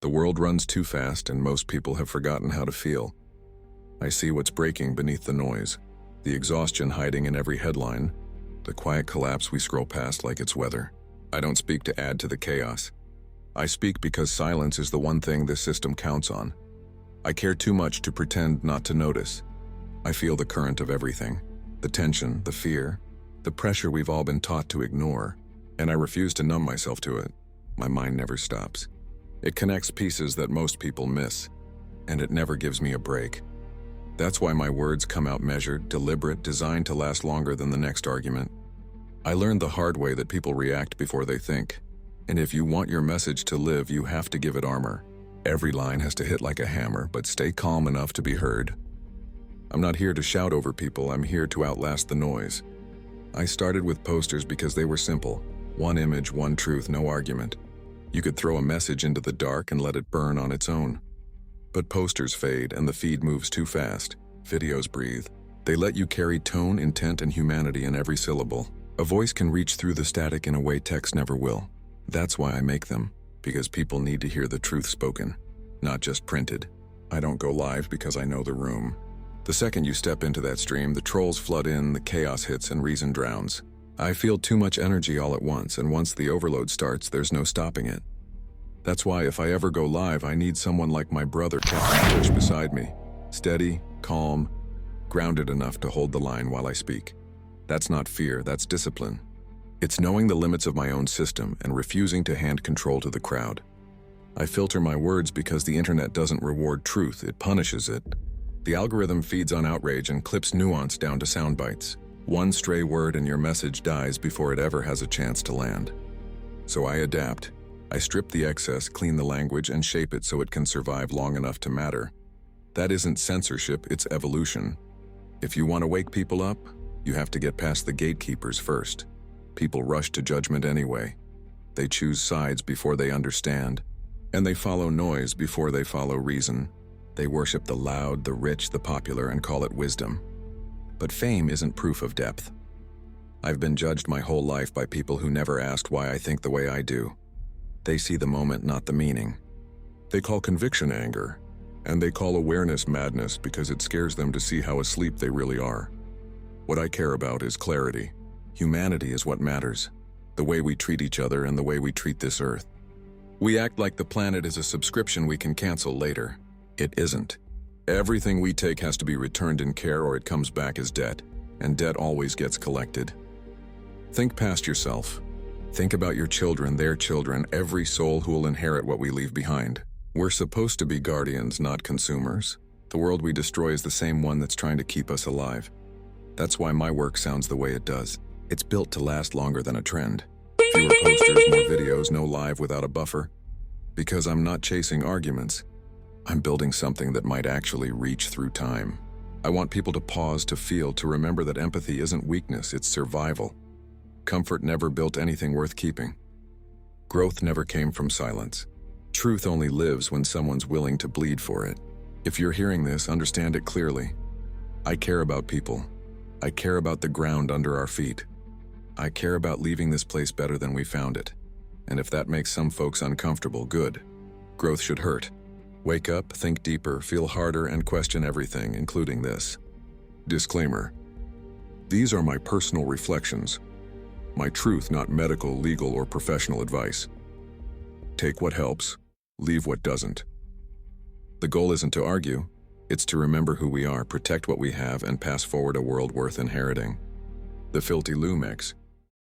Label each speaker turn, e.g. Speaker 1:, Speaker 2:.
Speaker 1: The world runs too fast and most people have forgotten how to feel. I see what's breaking beneath the noise, the exhaustion hiding in every headline, the quiet collapse we scroll past like it's weather. I don't speak to add to the chaos. I speak because silence is the one thing this system counts on. I care too much to pretend not to notice. I feel the current of everything, the tension, the fear, the pressure we've all been taught to ignore, and I refuse to numb myself to it. My mind never stops. It connects pieces that most people miss, and it never gives me a break. That's why my words come out measured, deliberate, designed to last longer than the next argument. I learned the hard way that people react before they think, and if you want your message to live, you have to give it armor. Every line has to hit like a hammer, but stay calm enough to be heard. I'm not here to shout over people, I'm here to outlast the noise. I started with posters because they were simple. One image, one truth, no argument. You could throw a message into the dark and let it burn on its own. But posters fade and the feed moves too fast. Videos breathe. They let you carry tone, intent, and humanity in every syllable. A voice can reach through the static in a way text never will. That's why I make them, because people need to hear the truth spoken, not just printed. I don't go live because I know the room. The second you step into that stream, the trolls flood in, the chaos hits, and reason drowns. I feel too much energy all at once, and once the overload starts, there's no stopping it. That's why if I ever go live, I need someone like my brother Captain Twitch beside me. Steady, calm, grounded enough to hold the line while I speak. That's not fear, that's discipline. It's knowing the limits of my own system and refusing to hand control to the crowd. I filter my words because the internet doesn't reward truth, it punishes it. The algorithm feeds on outrage and clips nuance down to sound bites. One stray word and your message dies before it ever has a chance to land. So I adapt. I strip the excess, clean the language, and shape it so it can survive long enough to matter. That isn't censorship, it's evolution. If you want to wake people up, you have to get past the gatekeepers first. People rush to judgment anyway. They choose sides before they understand, and they follow noise before they follow reason. They worship the loud, the rich, the popular, and call it wisdom. But fame isn't proof of depth. I've been judged my whole life by people who never asked why I think the way I do. They see the moment, not the meaning. They call conviction anger, and they call awareness madness because it scares them to see how asleep they really are. What I care about is clarity. Humanity is what matters. The way we treat each other and the way we treat this earth. We act like the planet is a subscription we can cancel later. It isn't. Everything we take has to be returned in care or it comes back as debt, and debt always gets collected. Think past yourself. Think about your children, their children, every soul who will inherit what we leave behind. We're supposed to be guardians, not consumers. The world we destroy is the same one that's trying to keep us alive. That's why my work sounds the way it does. It's built to last longer than a trend. Fewer posters, more videos, no live without a buffer. Because I'm not chasing arguments. I'm building something that might actually reach through time. I want people to pause, to feel, to remember that empathy isn't weakness, it's survival. Comfort never built anything worth keeping. Growth never came from silence. Truth only lives when someone's willing to bleed for it. If you're hearing this, understand it clearly. I care about people. I care about the ground under our feet. I care about leaving this place better than we found it. And if that makes some folks uncomfortable, good. Growth should hurt. Wake up, think deeper, feel harder, and question everything, including this. Disclaimer. These are my personal reflections. My truth, not medical, legal, or professional advice. Take what helps, leave what doesn't. The goal isn't to argue, it's to remember who we are, protect what we have, and pass forward a world worth inheriting. The Filthy Lou Mix.